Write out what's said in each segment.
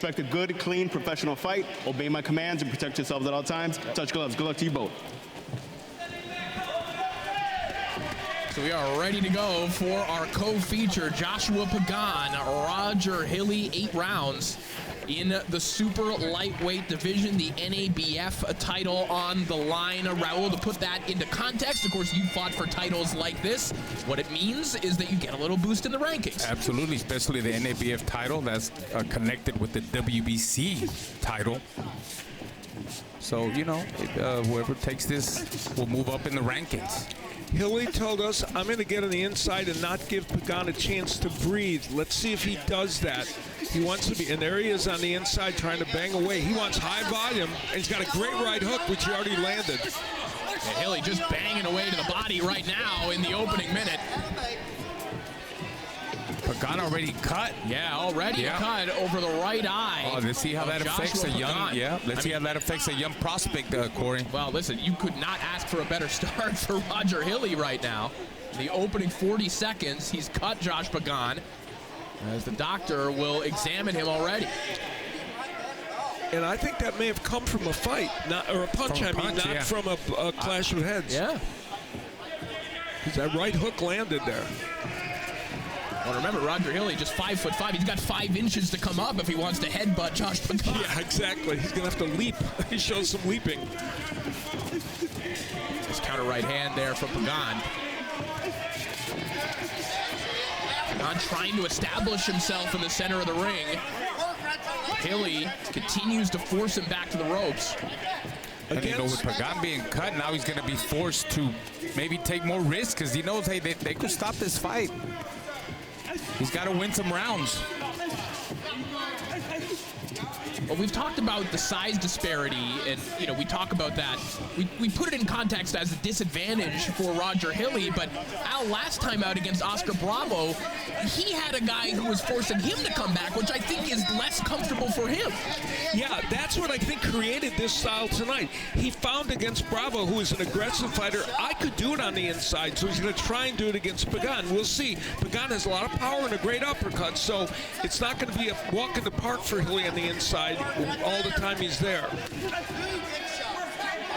Expect a good, clean, professional fight. Obey my commands and protect yourselves at all times. Touch gloves. Good luck to you both. So we are ready to go for our co-feature, Joshua Pagan, Roger Hilly, 8 rounds in the super lightweight division, the NABF title on the line. Raul, to put that into context, of course, you fought for titles like this. What it means is that you get a little boost in the rankings. Absolutely, especially the NABF title that's connected with the WBC title. So, you know, whoever takes this will move up in the rankings. Hilly told us, I'm going to get on the inside and not give Pagan a chance to breathe. Let's see if he does that. He wants to be, and there he is on the inside trying to bang away. He wants high volume, and he's got a great right hook, which he already landed. And Hilly just banging away to the body right now in the opening minute. Pagan already cut. Yeah, already cut over the right eye. Oh, let's see how that affects a young. Let's see how that affects a young prospect, Corey. Well, listen, you could not ask for a better start for Roger Hilly right now. The opening 40 seconds, he's cut Josh Pagan, as the doctor will examine him already. And I think that may have come from a fight, or a punch, not from a clash of heads. Yeah. Because that right hook landed there. Well, remember, Roger Hilly, just 5'5". He's got 5 inches to come up if he wants to headbutt Josh Pagan. Yeah, exactly. He's going to have to leap. He shows some leaping. This counter right hand there from Pagan. Pagan trying to establish himself in the center of the ring. Hilly continues to force him back to the ropes. And you know, with Pagan being cut, now he's going to be forced to maybe take more risks because he knows, hey, they could stop this fight. He's got to win some rounds. Well, we've talked about the size disparity, and, you know, we talk about that. We put it in context as a disadvantage for Roger Hilly, but Al, last time out against Oscar Bravo, he had a guy who was forcing him to come back, which I think is less comfortable for him. Yeah, that's what I think created this style tonight. He found against Bravo, who is an aggressive fighter, I could do it on the inside, so he's going to try and do it against Pagan. We'll see. Pagan has a lot of power and a great uppercut, so it's not going to be a walk in the park for Hilly on the inside all the time he's there.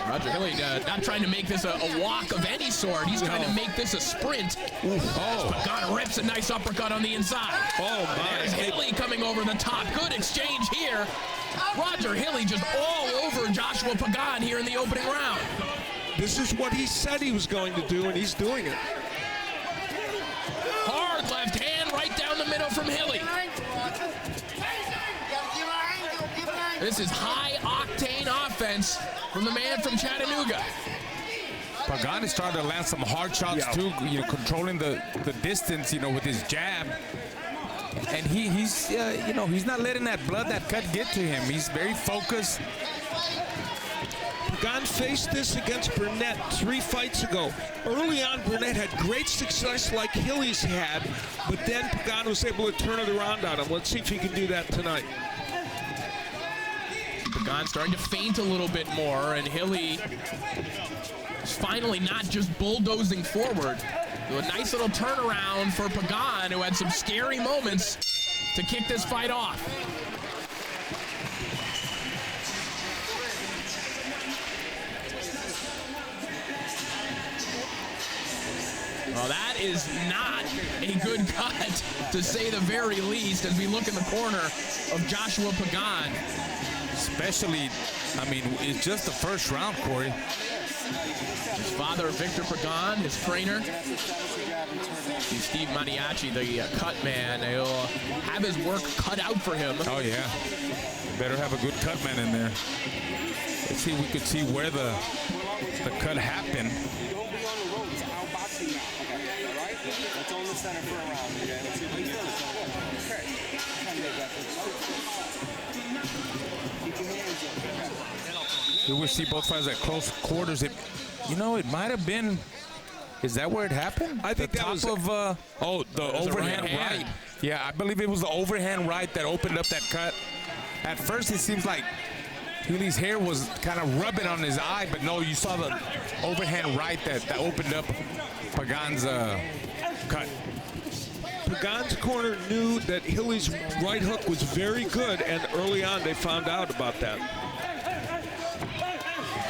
Roger Hilly not trying to make this a walk of any sort. He's trying to make this a sprint. Pagan rips a nice uppercut on the inside. Oh, my. There's Hilly coming over the top. Good exchange here. Roger Hilly just all over Joshua Pagan here in the opening round. This is what he said he was going to do, and he's doing it. Hard left hand right down the middle from Hilly. This is high-octane offense from the man from Chattanooga. Pagan is starting to land some hard shots too, you know, controlling the distance, you know, with his jab. And he's you know, he's not letting that blood, that cut get to him. He's very focused. Pagan faced this against Burnett 3 fights ago. Early on, Burnett had great success like Hilly's had, but then Pagan was able to turn it around on him. Let's see if he can do that tonight. Pagan starting to feint a little bit more, and Hilly is finally not just bulldozing forward. Do a nice little turnaround for Pagan, who had some scary moments to kick this fight off. Well, that is not a good cut, to say the very least, as we look in the corner of Joshua Pagan. Especially, I mean, it's just the first round, Corey. His father, Victor Pagan, his trainer, Steve Maniaci, the cut man. He'll have his work cut out for him. Oh, yeah. Better have a good cut man in there. Let's see if we could see where the cut happened. Let's hold the center for a round, okay? Let's see if we can get this. We will see both fighters at close quarters. You know, it might have been. Is that where it happened? I think that was the overhand right. Yeah, I believe it was the overhand right that opened up that cut. At first, it seems like Hilly's hair was kind of rubbing on his eye, but no, you saw the overhand right that opened up Pagan's cut. Pagan's corner knew that Hilly's right hook was very good, and early on they found out about that.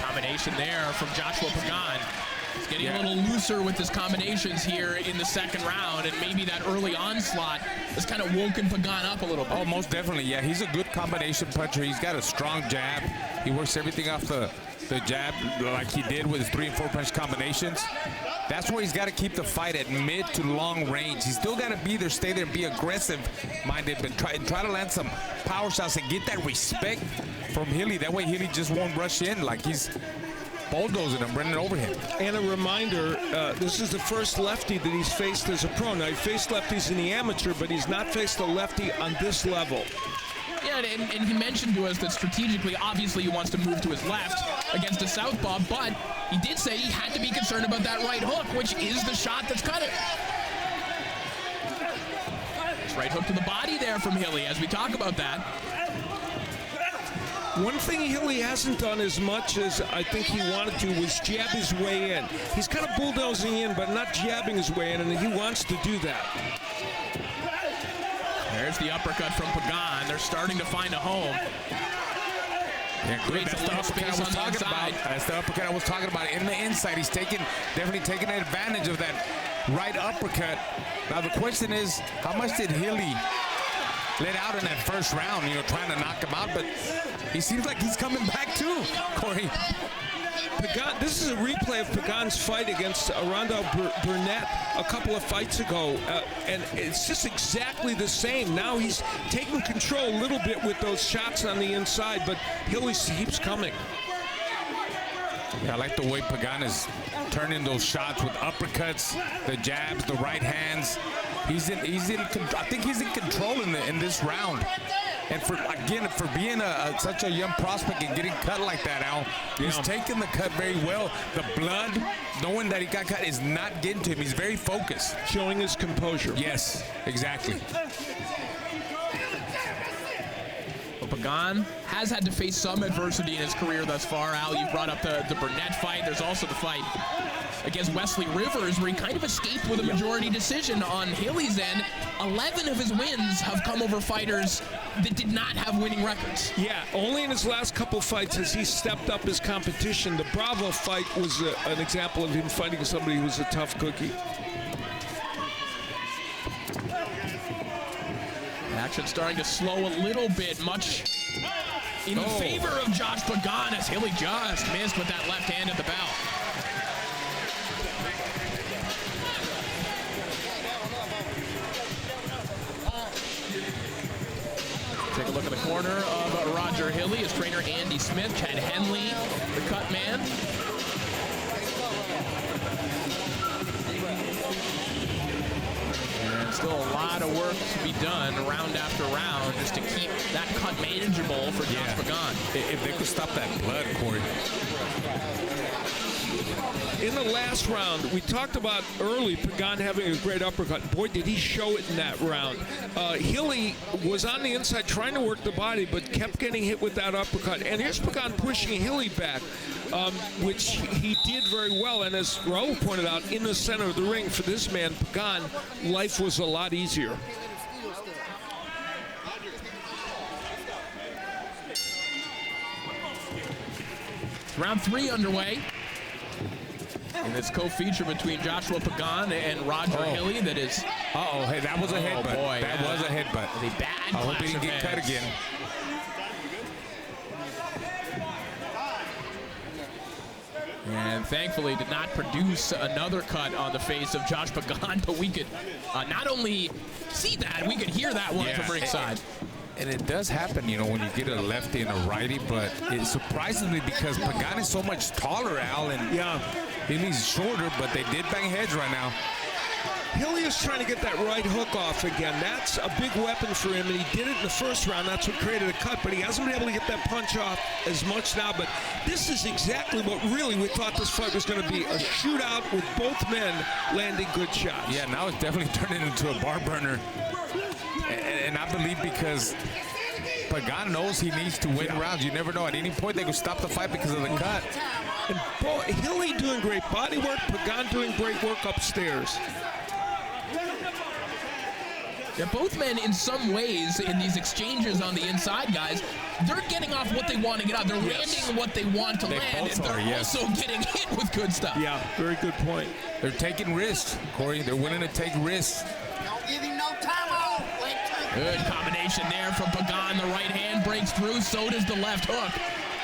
Combination there from Joshua Pagan. He's getting a little looser with his combinations here in the second round, and maybe that early onslaught has kind of woken Pagan up a little bit. Oh, most definitely, yeah. He's a good combination puncher. He's got a strong jab. He works everything off the jab like he did with his 3 and 4 punch combinations. That's where he's got to keep the fight at mid to long range. He's still got to be there, stay there, and be aggressive-minded, but try to land some power shots and get that respect from Hilly. That way Hilly just won't rush in like he's bulldozing him, running over him. And a reminder, this is the first lefty that he's faced as a pro. Now, he faced lefties in the amateur, but he's not faced a lefty on this level. Yeah, and he mentioned to us that strategically, obviously, he wants to move to his left against a southpaw, but he did say he had to be concerned about that right hook, which is the shot that's cut it. Nice right hook to the body there from Hilly as we talk about that. One thing Hilly hasn't done as much as I think he wanted to was jab his way in. He's kind of bulldozing in, but not jabbing his way in, and he wants to do that. There's the uppercut from Pagan. They're starting to find a home. Yeah, good. That's the uppercut I was talking about. That's the uppercut I was talking about. In the inside, he's definitely taking advantage of that right uppercut. Now the question is, how much did Hilly let out in that first round? You know, trying to knock him out, but he seems like he's coming back too, Corey. Pagan, this is a replay of Pagan's fight against Rondell Burnett a couple of fights ago, and it's just exactly the same. Now he's taking control a little bit with those shots on the inside, but Hilly keeps coming. Yeah, I like the way Pagan is turning those shots with uppercuts, the jabs, the right hands. I think he's in control in this round. And for being such a young prospect and getting cut like that, Al, he's taking the cut very well. The blood, knowing that he got cut, is not getting to him. He's very focused. Showing his composure. Yes, exactly. Well, Pagan has had to face some adversity in his career thus far. Al, you brought up the Burnett fight. There's also the fight against Wesley Rivers, where he kind of escaped with a majority decision. On Hilly's end, 11 of his wins have come over fighters that did not have winning records. Yeah, only in his last couple fights has he stepped up his competition. The Bravo fight was an example of him fighting somebody who was a tough cookie. Action starting to slow a little bit, much in favor of Josh Pagan, as Hilly just missed with that left hand at the bell. Take a look at the corner of Roger Hilly, his trainer Andy Smith, Chad Henley, the cut man. And still a lot of work to be done round after round just to keep that cut manageable for Josh Pagan. If they could stop that blood, Corey. In the last round, we talked about early Pagan having a great uppercut. Boy, did he show it in that round. Hilly was on the inside trying to work the body, but kept getting hit with that uppercut. And here's Pagan pushing Hilly back, which he did very well. And as Raul pointed out, in the center of the ring for this man, Pagan, life was a lot easier. Round 3 underway. In this co-feature between Joshua Pagan and Roger Hilly, that is... Hey, that was a headbutt. Boy, that was a headbutt. A bad I hope he didn't get cut again. And thankfully did not produce another cut on the face of Josh Pagan, but we could not only see that, we could hear that one from ringside. And it does happen, you know, when you get a lefty and a righty, but it's surprisingly because Pagan is so much taller, Al, and Hilly's shorter, but they did bang heads right now. Hilly is trying to get that right hook off again. That's a big weapon for him, and he did it in the first round. That's what created a cut, but he hasn't been able to get that punch off as much now. But this is exactly what really we thought this fight was going to be, a shootout with both men landing good shots. Yeah, now it's definitely turning into a bar burner. And I believe because Pagan knows he needs to win rounds. You never know. At any point, they could stop the fight because of the cut. And boy, Hilly doing great body work, Pagan doing great work upstairs. Yeah, both men, in some ways, in these exchanges on the inside, guys, they're getting off what they want to get out. They're landing what they want to land, and they're also getting hit with good stuff. Yeah, very good point. They're taking risks, Corey. They're willing to take risks. Don't give him no time off. Good combination there from Pagan. The right hand breaks through, so does the left hook.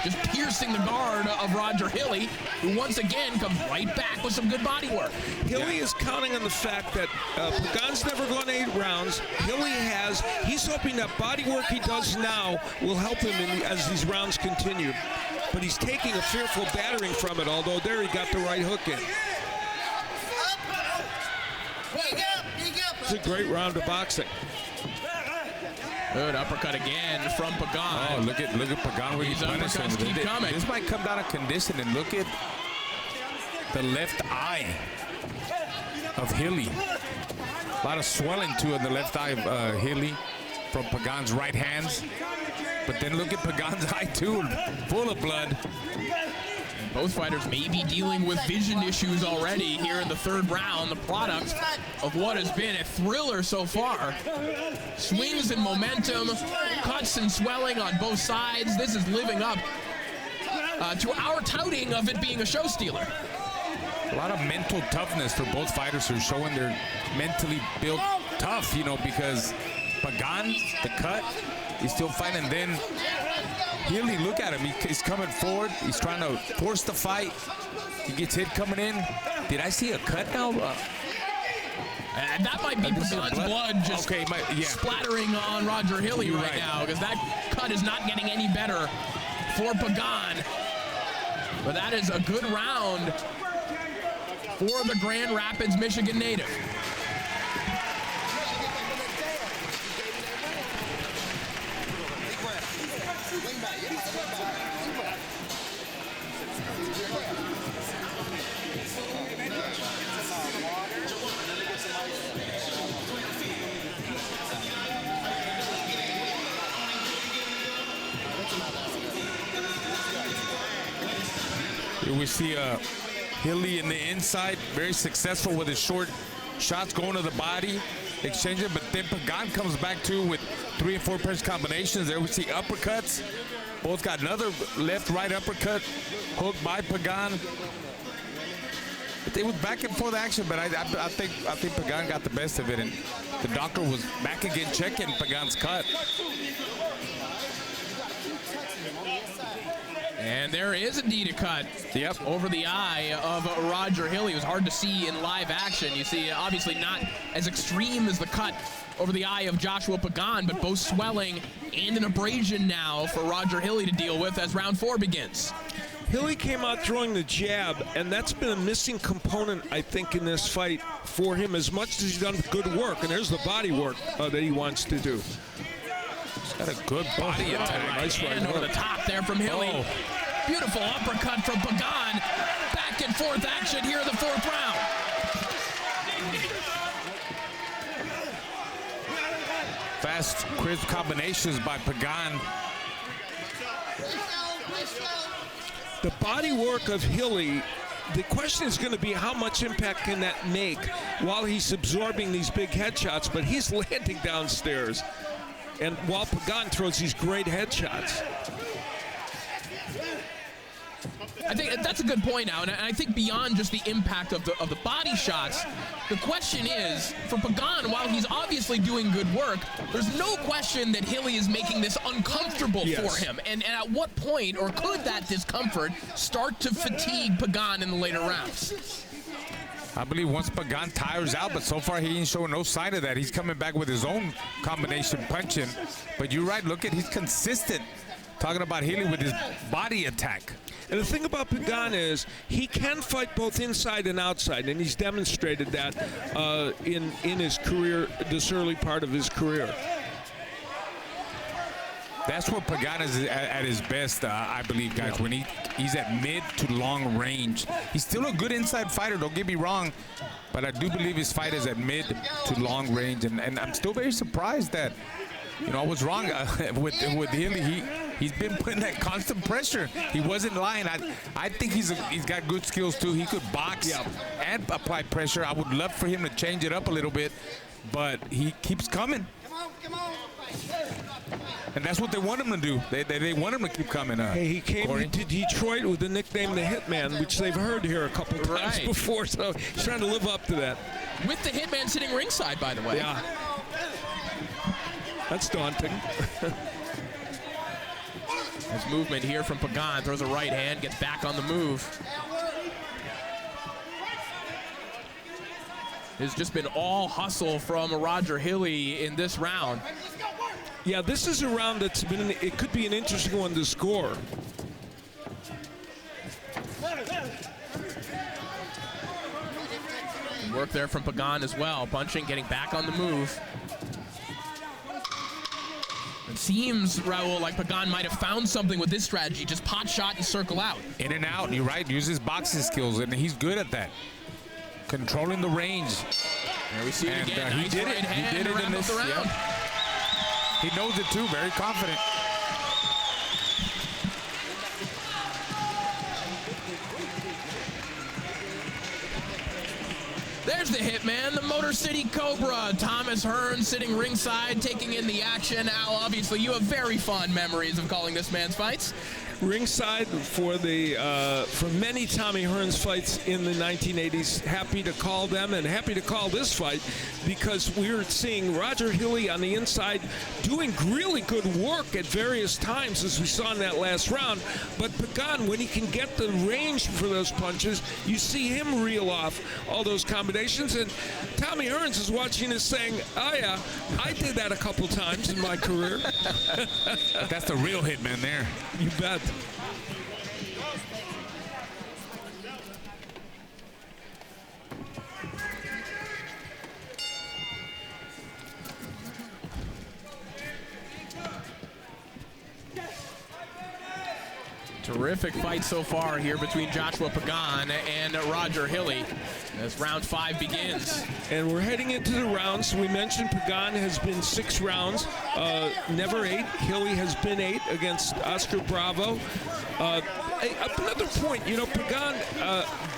Just piercing the guard of Roger Hilly, who once again comes right back with some good body work. Hilly is counting on the fact that Pagan's never gone 8 rounds. Hilly has. He's hoping that body work he does now will help him as these rounds continue. But he's taking a fearful battering from it, although there he got the right hook in. It's a great round of boxing. Good uppercut again from Pagan. Oh, look at Pagan where he's punishing. Uppercuts keep coming. This might come down to conditioning. Look at the left eye of Hilly. A lot of swelling too in the left eye of Hilly from Pagan's right hands. But then look at Pagan's eye too, full of blood. Both fighters may be dealing with vision issues already here in the 3rd round, the product of what has been a thriller so far. Swings and momentum, cuts and swelling on both sides. This is living up to our touting of it being a show stealer. A lot of mental toughness for both fighters who are showing they're mentally built tough, you know, because Pagan, the cut, he's still fighting. Then Hilly, look at him. He's coming forward. He's trying to force the fight. He gets hit coming in. Did I see a cut now? And that might be Pagan's blood just splattering on Roger Hilly right now, because that cut is not getting any better for Pagan. But that is a good round for the Grand Rapids, Michigan native. Here we see Hilly in the inside, very successful with his short shots going to the body, exchanging, but then Pagan comes back too with 3 and 4 punch combinations. There we see uppercuts. Both got another left-right uppercut hooked by Pagan. But they was back and forth action, but I think Pagan got the best of it, and the doctor was back again checking Pagan's cut. And there is indeed a cut over the eye of Roger Hilly. It was hard to see in live action. You see, obviously not as extreme as the cut over the eye of Joshua Pagan, but both swelling and an abrasion now for Roger Hilly to deal with as round 4 begins. Hilly came out throwing the jab, and that's been a missing component, I think, in this fight for him, as much as he's done good work. And there's the body work that he wants to do. He's got a good body attack. Nice right over the top there from Hilly. Oh. Beautiful uppercut from Pagan. Back and forth action here in the 4th round. Fast, crisp combinations by Pagan. The body work of Hilly, the question is going to be how much impact can that make while he's absorbing these big headshots, but he's landing downstairs. And while Pagan throws these great headshots. I think that's a good point now, and I think beyond just the impact of the body shots, the question is, for Pagan, while he's obviously doing good work, there's no question that Hilly is making this uncomfortable for him. And at what point, or could that discomfort start to fatigue Pagan in the later rounds? I believe once Pagan tires out, but so far he ain't showing no sign of that. He's coming back with his own combination punching. But you're right, look at, he's consistent. Talking about Hilly with his body attack. And the thing about Pagan is he can fight both inside and outside, and he's demonstrated that in his career, this early part of his career. That's where Pagan is at his best, I believe, guys, when he's at mid to long range. He's still a good inside fighter, don't get me wrong, but I do believe his fight is at mid to long range, and I'm still very surprised that, you know, I was wrong with Hilly. He's been putting that constant pressure. He wasn't lying. I think he's got good skills too. He could box and apply pressure. I would love for him to change it up a little bit, but he keeps coming. Come on. And that's what they want him to do. They want him to keep coming. Hey, he came Corey. to Detroit with the nickname the Hitman, which they've heard here a couple times Right. before, so he's trying to live up to that. With the Hitman sitting ringside, by the way. Yeah. That's daunting. His movement here from Pagan, throws a right hand, gets back on the move. It's just been all hustle from Roger Hilly in this round. Yeah, this is a round that's been, it could be an interesting one to score. Work there from Pagan as well. Punching, getting back on the move. It seems, Raul, like Pagan might have found something with this strategy. Just pot shot and circle out. In and out, you're right. Use his boxing skills, and he's good at that. Controlling the range. There we see it And again. he Nice did right it. hand He did to it wrap in up this. the round. Yep. He knows it too. Very confident. There's the Hitman, the Motor City Cobra. Thomas Hearn sitting ringside, taking in the action. Al, obviously, you have very fond memories of calling this man's fights. Ringside for many Tommy Hearns fights in the 1980s. Happy to call them and happy to call this fight because we're seeing Roger Hilly on the inside doing really good work at various times, as we saw in that last round. But Pagan, when he can get the range for those punches, you see him reel off all those combinations. And Tommy Hearns is watching this saying, oh yeah, I did that a couple times in my career. That's the real Hitman there. You bet. Terrific fight so far here between Joshua Pagan and Roger Hilly as round 5 begins. And we're heading into the rounds. We mentioned Pagan has been 6 rounds, never 8. Hilly has been 8 against Oscar Bravo. Another point, you know, Pagan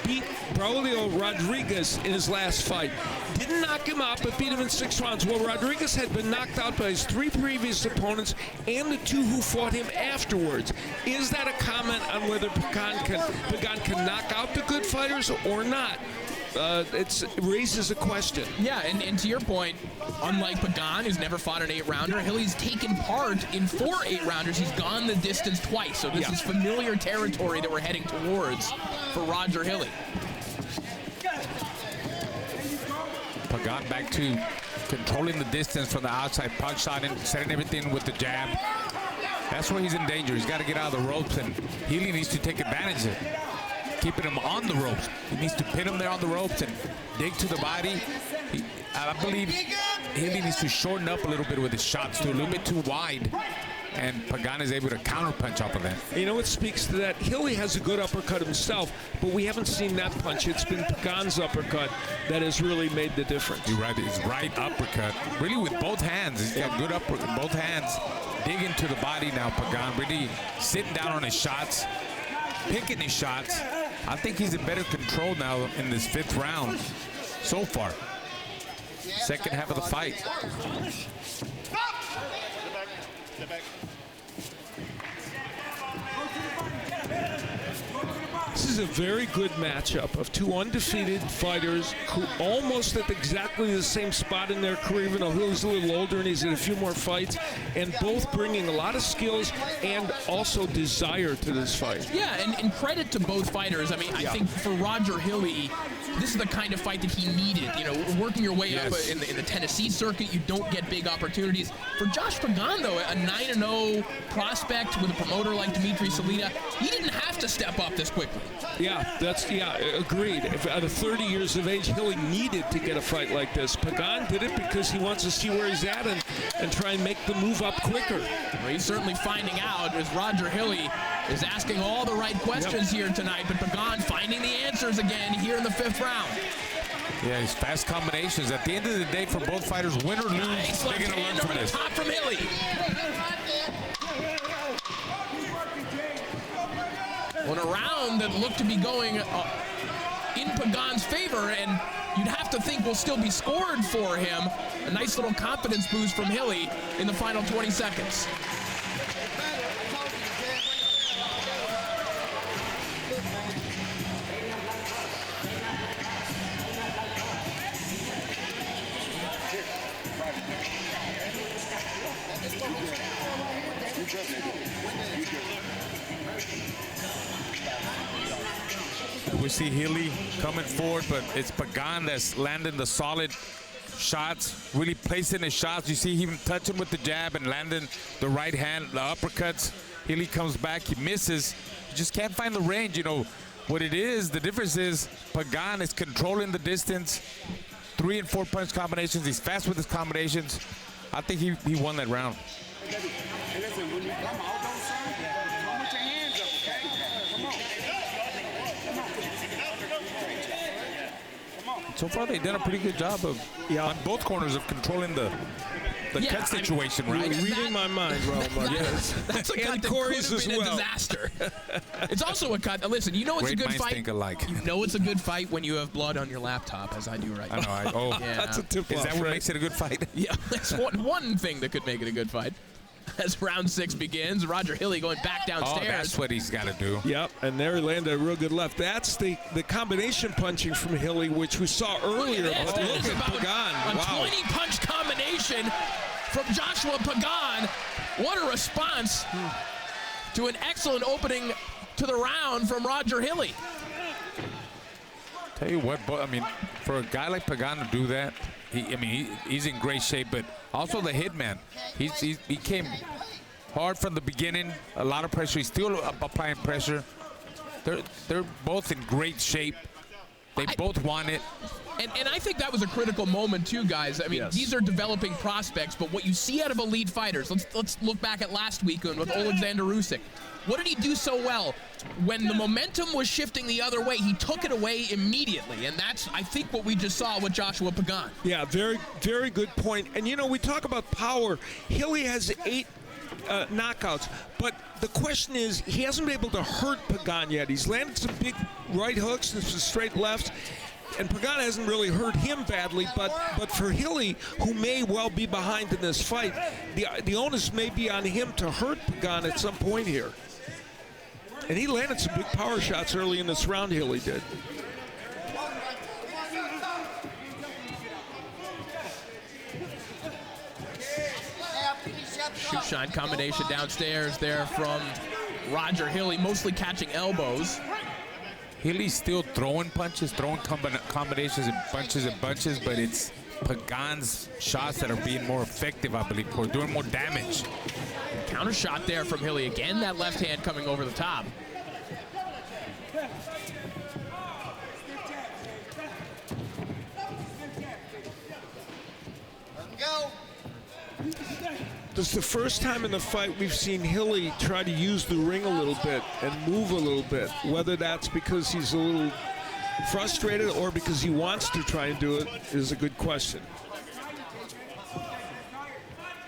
beat Braulio Rodriguez in his last fight. Didn't knock him out, but beat him in 6 rounds. Well, Rodriguez had been knocked out by his 3 previous opponents and the 2 who fought him afterwards. Is that a comment on whether Pagan can knock out the good fighters or not? It raises a question. Yeah, and to your point, unlike Pagan, who's never fought an 8-rounder, Hilly's taken part in 4 8-rounders. He's gone the distance twice, so this is familiar territory that we're heading towards for Roger Hilly. Pagan back to controlling the distance from the outside, punch shot and setting everything with the jab. That's where he's in danger. He's got to get out of the ropes, and Hilly needs to take advantage of it. Keeping him on the ropes. He needs to pin him there on the ropes and dig to the body. I believe Hilly needs to shorten up a little bit with his shots, too, a little bit too wide. And Pagan is able to counterpunch off of that. You know what speaks to that? Hilly has a good uppercut himself, but we haven't seen that punch. It's been Pagan's uppercut that has really made the difference. You're right, his right uppercut. Really with both hands. He's got good uppercut, both hands. Digging to the body now, Pagan. Really sitting down on his shots, picking his shots. I think he's in better control now in this 5th round so far. Second half of the fight. Step back. This is a very good matchup of 2 undefeated fighters who almost at exactly the same spot in their career, even though Hilly's a little older and he's in a few more fights, and both bringing a lot of skills and also desire to this fight. Yeah, and credit to both fighters. I mean, I think for Roger Hilly, this is the kind of fight that he needed. You know, working your way up in the Tennessee circuit, you don't get big opportunities. For Josh Pagan, though, a 9-0 prospect with a promoter like Dimitri Salita, he didn't have to step up this quickly. Yeah, agreed. At 30 years of age, Hilly needed to get a fight like this. Pagan did it because he wants to see where he's at and try and make the move up quicker. Well, he's certainly finding out as Roger Hilly is asking all the right questions here tonight, but Pagan finding the answers again here in the 5th round. Yeah, his fast combinations. At the end of the day, for both fighters, win or lose, Nice they're left going to learn hand from over the this. top from Hilly. On a round that looked to be going in Pagan's favor, and you'd have to think will still be scored for him. A nice little confidence boost from Hilly in the final 20 seconds. We see Hilly coming forward, but it's Pagan that's landing the solid shots, really placing his shots. You see him touching with the jab and landing the right hand, the uppercuts. Hilly comes back, he misses. You just can't find the range. You know what it is, the difference is Pagan is controlling the distance, 3 and 4 punch combinations. He's fast with his combinations. I think he won that round. Hey, listen, when you come out, don't serve. Come with your hands up, okay? Come on. So far, they've done a pretty good job of on both corners of controlling the cut situation, right? You're reading my mind, Roma. Yes. That's a cut that could have been a disaster. It's also a cut. Listen, you know it's Great a good minds fight. think alike. You know it's a good fight when you have blood on your laptop, as I do right now. I know. Yeah. That's a tip-off. Is that what makes it a good fight? Yeah, that's one thing that could make it a good fight. As round 6 begins, Roger Hilly going back downstairs. Oh, that's what he's got to do. Yep, and there he landed a real good left. That's the combination punching from Hilly, which we saw earlier. Look at But this. look at About Pagan. a Wow. 20-punch combination from Joshua Pagan. What a response to an excellent opening to the round from Roger Hilly. Tell you what, I mean, for a guy like Pagan to do that, he's in great shape, but also the hitman. He came hard from the beginning, a lot of pressure. He's still applying pressure. They're both in great shape. They both want it. And I think that was a critical moment too, guys. I mean, these are developing prospects, but what you see out of elite fighters, let's look back at last weekend with Alexander Usyk. What did he do so well? When the momentum was shifting the other way, he took it away immediately, and that's, I think, what we just saw with Joshua Pagan. Yeah, very, very good point. And, you know, we talk about power. Hilly has 8 knockouts, but the question is, he hasn't been able to hurt Pagan yet. He's landed some big right hooks and some straight lefts, and Pagan hasn't really hurt him badly, but for Hilly, who may well be behind in this fight, the onus may be on him to hurt Pagan at some point here. And he landed some big power shots early in this round, Hilly did. Shoot shine combination downstairs there from Roger Hilly, mostly catching elbows. Hilly's still throwing punches, throwing combinations and bunches, but it's Pagan's shots that are being more effective, I believe, or doing more damage. Counter shot there from Hilly. Again, that left hand coming over the top. Go. This is the first time in the fight we've seen Hilly try to use the ring a little bit and move a little bit. Whether that's because he's a little frustrated or because he wants to try and do it is a good question.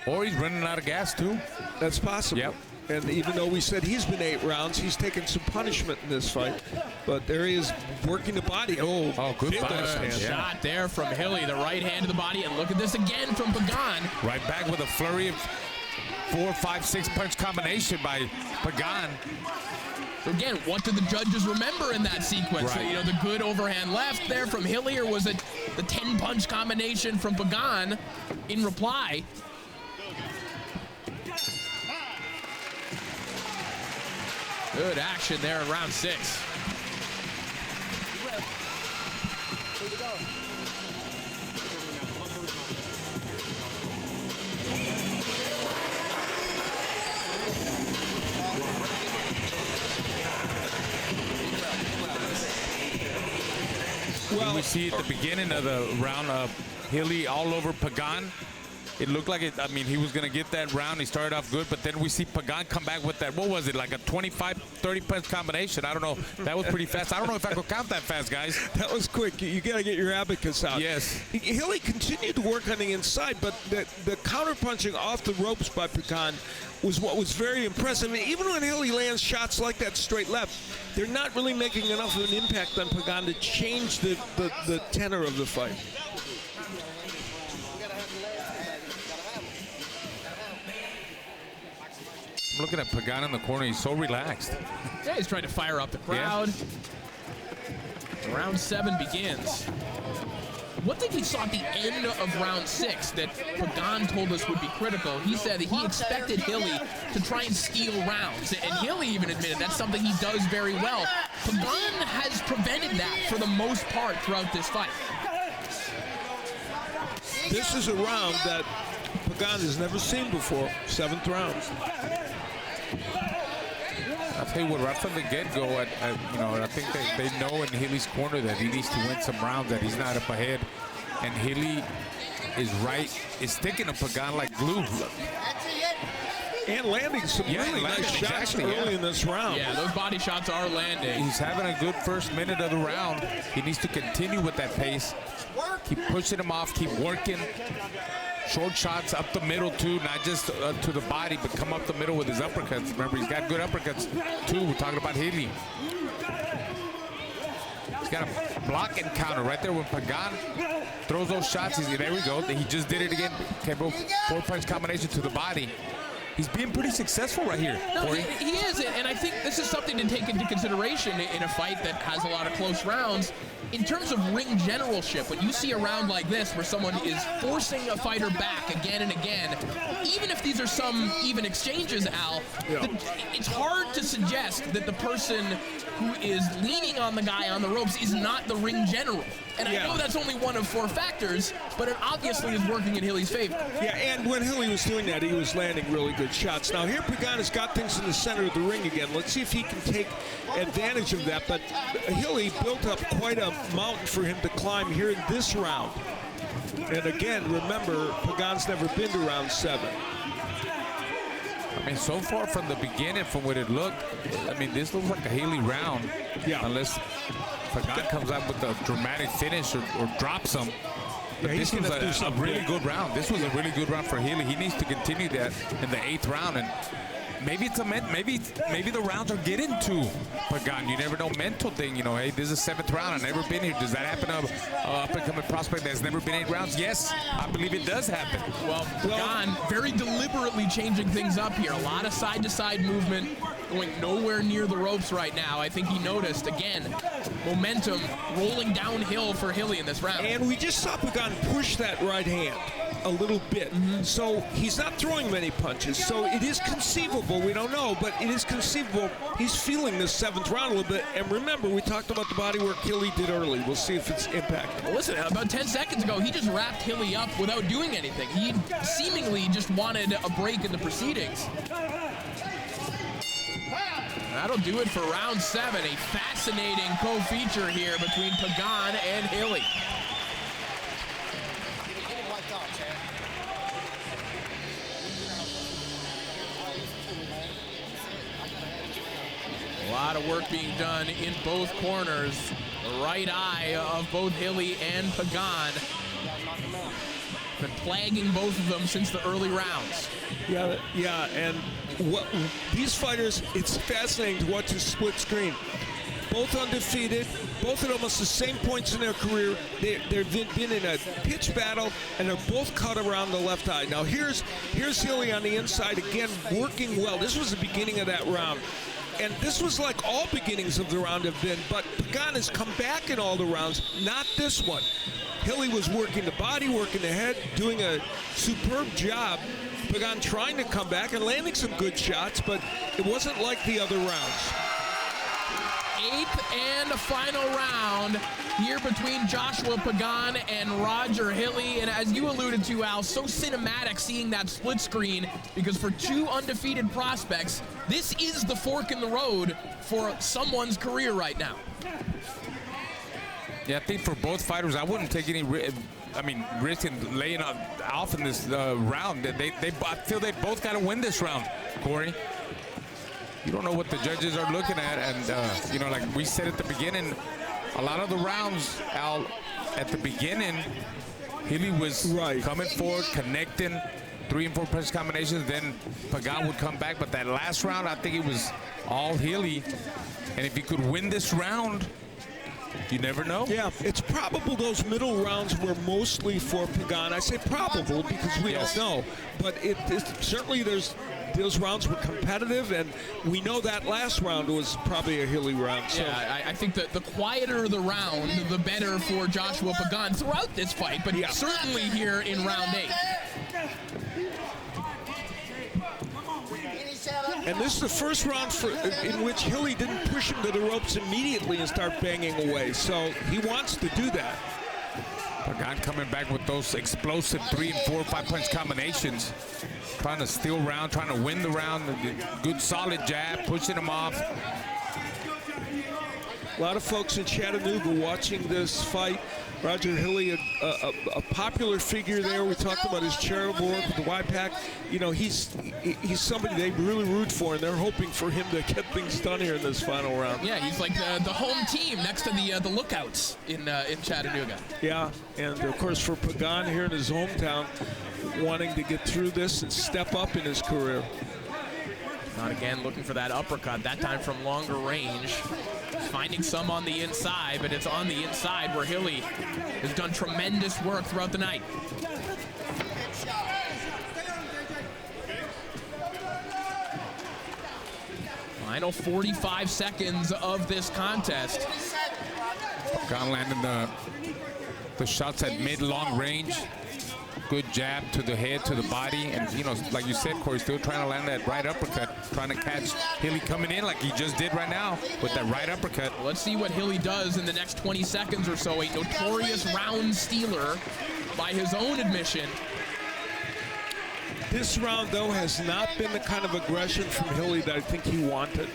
Or he's running out of gas, too. That's possible. Yep. And even though we said he's been 8 rounds, he's taken some punishment in this fight. But there he is working the body. Oh, good big body left hand. Shot there from Hilly, the right hand to the body, and look at this again from Pagan. Right back with a flurry of 4, 5, 6 punch combination by Pagan. Again, what did the judges remember in that sequence? Right. You know, the good overhand left there from Hilly, or was it the 10-punch combination from Pagan in reply? Good action there in round 6. Well, we see at the beginning of the round, Hilly all over Pagan. it looked like it. I mean, he was going to get that round. He started off good, but then we see Pagan come back with that. What was it, like a 25, 30-punch combination? I don't know. That was pretty fast. I don't know if I could count that fast, guys. That was quick. You got to get your abacus out. Yes. Hilly continued to work on the inside, but the counter-punching off the ropes by Pagan was what was very impressive. I mean, even when Hilly lands shots like that straight left, they're not really making enough of an impact on Pagan to change the tenor of the fight. I'm looking at Pagan in the corner. He's so relaxed. Yeah, he's trying to fire up the crowd. Yeah. Round 7 begins. One thing he saw at the end of round 6 that Pagan told us would be critical, he said that he expected Hilly to try and steal rounds. And Hilly even admitted that's something he does very well. Pagan has prevented that for the most part throughout this fight. This is a round that Pagan has never seen before. 7th round. I'll tell you what, right from the get-go, I think they know in Hilly's corner that he needs to win some rounds, that he's not up ahead. And Hilly is sticking to Pagan like glue. And landing some really nice shots early in this round. Yeah, those body shots are landing. He's having a good first minute of the round. He needs to continue with that pace. Keep pushing him off, keep working. Short shots up the middle, too, not just to the body, but come up the middle with his uppercuts. Remember, he's got good uppercuts, too. We're talking about Hilly. He's got a block and counter right there when Pagan throws those shots. There we go. He just did it again. Okay, bro, 4-punch combination to the body. He's being pretty successful right here. No, he is, and I think this is something to take into consideration in a fight that has a lot of close rounds. In terms of ring generalship, when you see a round like this where someone is forcing a fighter back again and again, even if these are some even exchanges, Al, it's hard to suggest that the person who is leaning on the guy on the ropes is not the ring general. And I know that's only one of 4 factors, but it obviously is working in Hilly's favor. Yeah, and when Hilly was doing that, he was landing really good shots. Now here Pagan has got things in the center of the ring again. Let's see if he can take advantage of that. But Hilly built up quite a mountain for him to climb here in this round. And again, remember, Pagan's never been to round 7. I mean, so far from the beginning, from what it looked, I mean, this looks like a Hilly round. Yeah. Unless Pagan comes out with a dramatic finish or drops him. But this was a really good round. This was a really good round for Hilly. He needs to continue that in the 8th round. And maybe it's maybe the rounds are getting to Pagan. You never know, mental thing. You know, hey, this is 7th round. I've never been here. Does that happen to up-and-coming prospect that's never been 8 rounds? Yes, I believe it does happen. Well, Pagan very deliberately changing things up here. A lot of side-to-side movement, going nowhere near the ropes right now. I think he noticed, again, momentum rolling downhill for Hilly in this round. And we just saw Pagan push that right hand a little bit. So he's not throwing many punches. So it is conceivable, we don't know, but it is conceivable he's feeling this 7th round a little bit. And remember, we talked about the body work Hilly did early. We'll see if it's impacted. Well, listen, about 10 seconds ago, he just wrapped Hilly up without doing anything. He seemingly just wanted a break in the proceedings. That'll do it for round 7. A fascinating co-feature here between Pagan and Hilly. A lot of work being done in both corners. The right eye of both Hilly and Pagan. Been plaguing both of them since the early rounds. Yeah, and these fighters, it's fascinating to watch this split screen. Both undefeated, both at almost the same points in their career. They've been in a pitched battle, and they're both cut around the left eye. Now here's Hilly on the inside again, working well. This was the beginning of that round. And this was like all beginnings of the round have been, but Pagan has come back in all the rounds, not this one. Hilly was working the body, working the head, doing a superb job. Pagan trying to come back and landing some good shots, but it wasn't like the other rounds. 8th and final round here between Joshua Pagan and Roger Hilly. And as you alluded to, Al, so cinematic seeing that split screen, because for 2 undefeated prospects, this is the fork in the road for someone's career right now. Yeah, I think for both fighters, I wouldn't take any risk in laying off in this round. I feel they both got to win this round, Corey. You don't know what the judges are looking at, and like we said at the beginning, a lot of the rounds, Al, at the beginning, Hilly was coming forward, connecting, 3 and 4 punch combinations. Then Pagan would come back, but that last round, I think it was all Hilly. And if he could win this round, you never know. Yeah, it's probable those middle rounds were mostly for Pagan. I say probable because we don't know, but certainly those rounds were competitive, and we know that last round was probably a Hilly round. So. Yeah, I think that the quieter the round, the better for Joshua Pagan throughout this fight, but certainly here in round 8. And this is the first round in which Hilly didn't push him to the ropes immediately and start banging away. So he wants to do that. Pagan coming back with those explosive 3 and 4, 5 punch combinations. Trying to steal round, trying to win the round. Good solid jab, pushing him off. A lot of folks in Chattanooga watching this fight. Roger Hilly, a popular figure there. We talked about his charitable work with the Y-Pack. You know, he's somebody they really root for, and they're hoping for him to get things done here in this final round. Yeah, he's like the home team next to the Lookouts in Chattanooga. Yeah, and of course for Pagan here in his hometown, wanting to get through this and step up in his career. Not again looking for that uppercut, that time from longer range. Finding some on the inside, but it's on the inside where Hilly has done tremendous work throughout the night. Final 45 seconds of this contest. Pagan landing the shots at mid-long range. Good jab to the head, to the body, and like you said, Corey, still trying to land that right uppercut, trying to catch Hilly coming in like he just did right now with that right uppercut. Let's see what Hilly does in the next 20 seconds or so. A notorious round stealer by his own admission. This round, though, has not been the kind of aggression from Hilly that I think he wanted.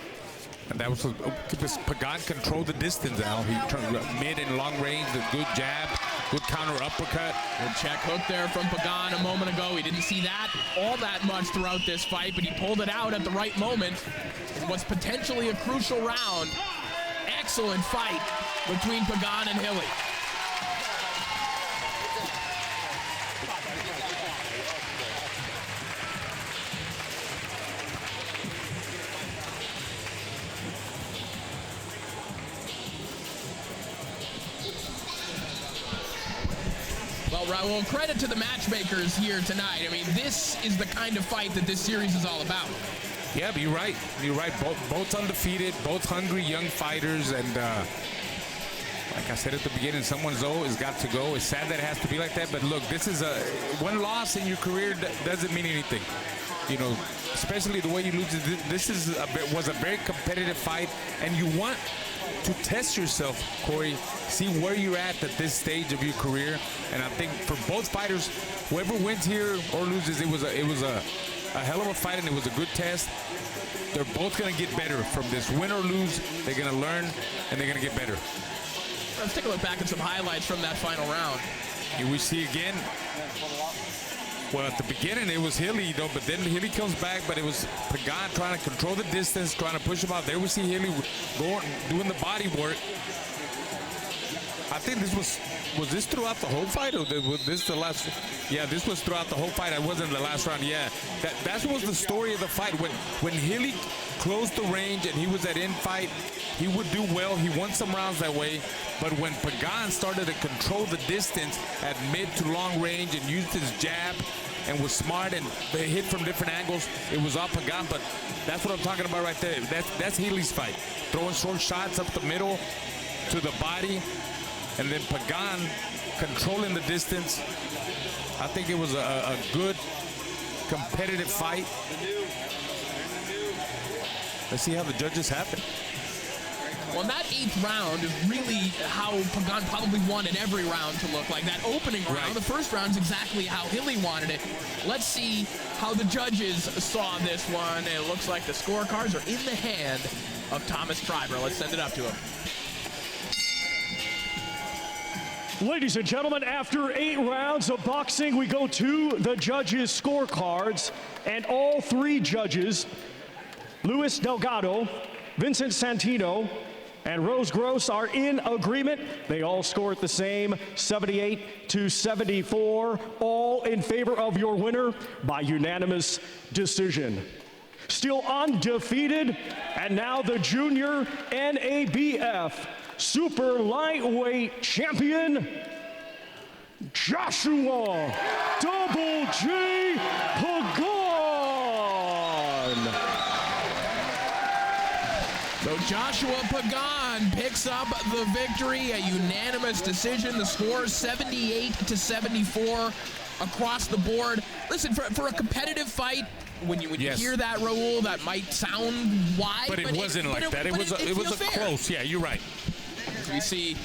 And that was because Pagan controlled the distance, Al. He turned mid and long range, a good jab, good counter uppercut. Good check hook there from Pagan a moment ago. He didn't see that all that much throughout this fight, but he pulled it out at the right moment. It was potentially a crucial round. Excellent fight between Pagan and Hilly. Well, credit to the matchmakers here tonight. I mean, this is the kind of fight that this series is all about. Yeah, but you're right. You're right. Both undefeated, both hungry young fighters, and like I said at the beginning, someone's always got to go. It's sad that it has to be like that, but look, this is one loss in your career doesn't mean anything. Especially the way you lose. This was a very competitive fight, and you want to test yourself, Corey, see where you're at this stage of your career. And I think for both fighters, whoever wins here or loses, it was a hell of a fight, and it was a good test. They're both going to get better from this. Win or lose, they're going to learn, and they're going to get better. Let's take a look back at some highlights from that final round. Here we see again. Well, at the beginning, it was Hilly, but then Hilly comes back, but it was Pagan trying to control the distance, trying to push him out. There we see Hilly doing the body work. I think this was this throughout the whole fight, or was this the last? Yeah, this was throughout the whole fight. It wasn't the last round. Yeah, that was the story of the fight. When Hilly closed the range and he was at end fight, he would do well. He won some rounds that way. But when Pagan started to control the distance at mid to long range and used his jab and was smart and hit from different angles, it was all Pagan. But that's what I'm talking about right there. That's Hilly's fight. Throwing short shots up the middle to the body, and then Pagan controlling the distance. I think it was a good competitive fight. Let's see how the judges have it. Well, that 8th round is really how Pagan probably wanted every round to look like. That opening round, Right. The first round is exactly how Hilly wanted it. Let's see how the judges saw this one. It looks like the scorecards are in the hand of Thomas Treiber. Let's send it up to him. Ladies and gentlemen, after 8 rounds of boxing, we go to the judges' scorecards, and all 3 judges, Luis Delgado, Vincent Santino, and Rose Gross, are in agreement. They all scored the same, 78-74, all in favor of your winner by unanimous decision. Still undefeated, and now the junior NABF super lightweight champion, Joshua Double G Pagan. So Joshua Pagan picks up the victory, a unanimous decision. The score 78-74 across the board. Listen, for a competitive fight, when you hear that, Raul, that might sound wide, but it wasn't like that. It was close. Yeah, you're right. We see